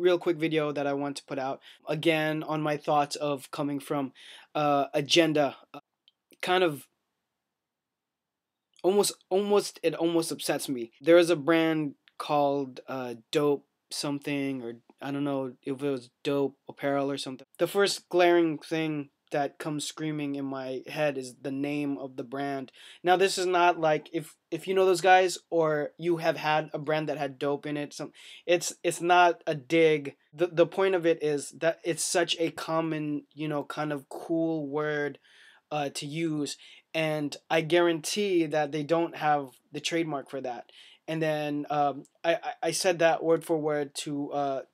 real quick video that I want to put out again on my thoughts of coming from agenda. Kind of it almost upsets me. There is a brand called Dope something, or I don't know if it was Dope Apparel or something. The first glaring thing that comes screaming in my head is the name of the brand. Now this is not like if you know those guys or you have had a brand that had dope in it. It's not a dig. The point of it is that it's such a common, kind of cool word to use, and I guarantee that they don't have the trademark for that. And then I said that word for word to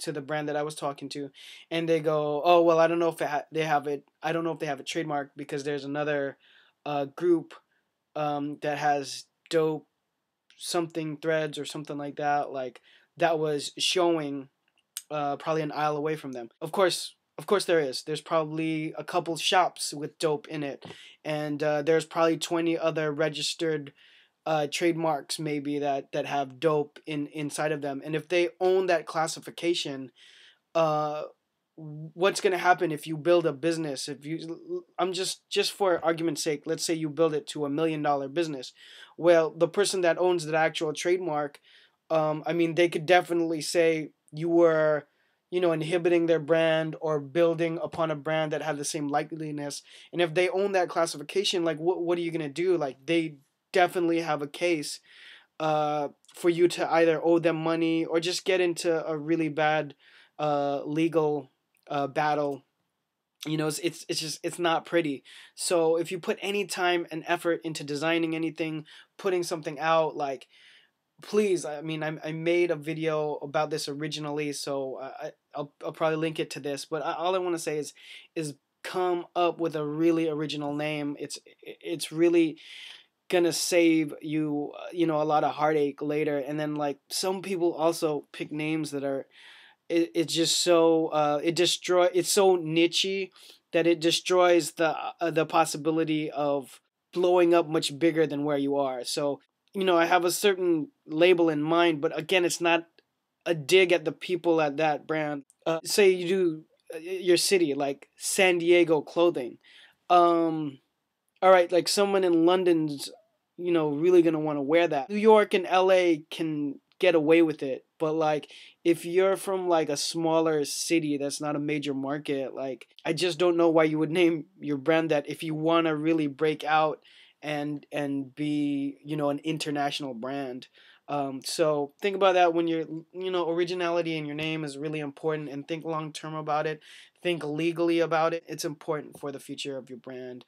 the brand that I was talking to, and they go, "Oh well, I don't know if they have it. I don't know if they have a trademark because there's another group that has dope something threads or something like that, that was showing probably an aisle away from them." Of course, there is. There's probably a couple shops with dope in it, and there's probably 20 other registered trademarks maybe that have dope inside of them. And if they own that classification, uh, what's gonna happen if you build a business? If you, I'm just for argument's sake, let's say you build it to $1 million business. Well, the person that owns the actual trademark, I mean, they could definitely say you were, inhibiting their brand or building upon a brand that had the same likeliness. And if they own that classification, like what are you gonna do? Like they definitely have a case for you to either owe them money or just get into a really bad legal battle. It's just it's not pretty. So if you put any time and effort into designing anything, putting something out, like, please, I mean, I made a video about this originally, so I'll probably link it to this. But all I want to say is come up with a really original name. It's really gonna save you, a lot of heartache later. And then, like, some people also pick names that are, it's just so it's so nichey that it destroys the possibility of blowing up much bigger than where you are. So, I have a certain label in mind, but again, it's not a dig at the people at that brand. Say you do your city, like San Diego clothing. All right, like someone in London's, really gonna want to wear that. New York and LA can get away with it, but like if you're from like a smaller city that's not a major market, like I just don't know why you would name your brand that if you want to really break out and be, an international brand. So think about that when you're, originality in your name is really important, and think long term about it. Think legally about it. It's important for the future of your brand.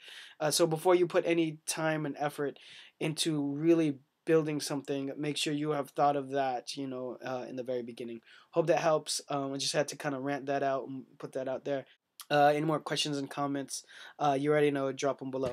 So before you put any time and effort into really building something, make sure you have thought of that, in the very beginning. Hope that helps. I just had to kind of rant that out and put that out there. Any more questions and comments, you already know, drop them below.